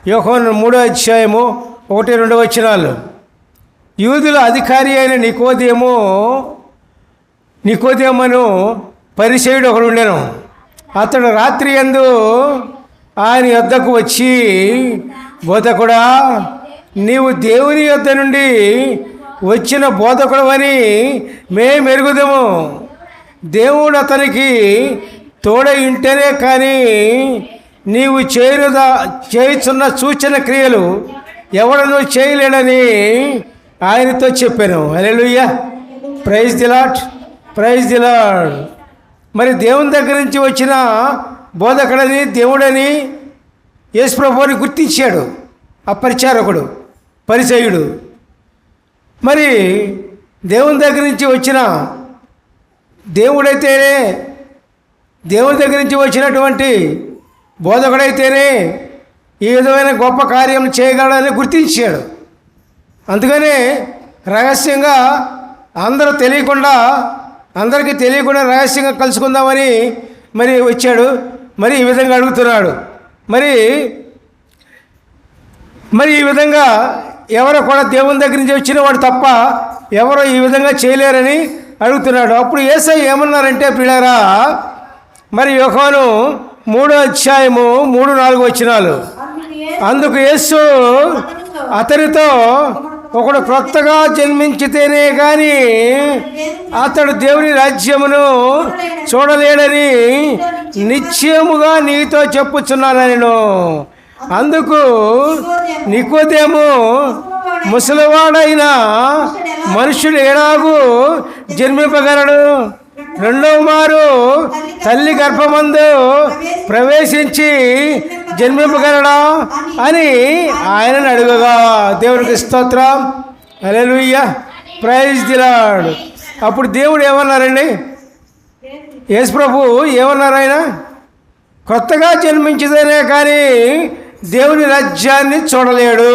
యోహాను 3:1-2 యూదుల అధికారి అయిన నికోదేమను పరిసయ్యుడు ఒకడు ఉండెను. అతడు రాత్రి యందు ఆయన యొద్దకు వచ్చి, బోధకుడా, నీవు దేవుని యొద్ద నుండి వచ్చిన బోధకుడవని మేము ఎరుగుదము. దేవుడు అతనికి తోడై ఉంటేనే కానీ నీవు చేయుచున్న సూచన క్రియలు ఎవడనూ చేయలేడని ఆయనతో చెప్పాను. Hallelujah, praise the Lord, praise the Lord. మరి దేవుని దగ్గర నుంచి వచ్చిన బోధకుడని, దేవుడని యేసు ప్రభువుని గుర్తించాడు ఆ పరిచారకుడు, పరిసయ్యుడు. మరి దేవుని దగ్గర నుంచి వచ్చిన దేవుడైతేనే, దేవుని దగ్గర నుంచి వచ్చినటువంటి బోధకుడైతేనే ఈ విధమైన గొప్ప కార్యం చేయగలడని గుర్తించాడు. అందుకనే రహస్యంగా అందరికీ తెలియకుండా రహస్యంగా కలుసుకుందామని మరి వచ్చాడు. మరి ఈ విధంగా అడుగుతున్నాడు. మరి ఈ విధంగా ఎవరో కూడా దేవుని దగ్గర నుంచి వచ్చిన వాడు తప్ప ఎవరో ఈ విధంగా చేయలేరని అడుగుతున్నాడు. అప్పుడు యేసయ్య ఏమన్నారంటే, పిల్లరా, మరి యోహాను 3:3-4 అందుకు యేసు అతనితో, ఒకడు క్రొత్తగా జన్మించితేనే కానీ అతడు దేవుని రాజ్యమును చూడలేడని నిశ్చయముగా నీతో చెప్పుచున్నాను నేను. అందుకు నికోదేము, ముసలివాడైన మనుషుడు ఎలాగూ జన్మింపగలడు? రెండవ మారు తల్లి గర్భమందు ప్రవేశించి జన్మింపగలడా అని ఆయనను అడుగగా, దేవునికి స్తోత్రం, హల్లెలూయా, ప్రైజ్ ది లార్డ్. అప్పుడు దేవుడు ఏమన్నారండి? యేసు ప్రభు ఏమన్నారు? ఆయన కొత్తగా జన్మించితేనే కానీ దేవుని రాజ్యాన్ని చూడలేడు.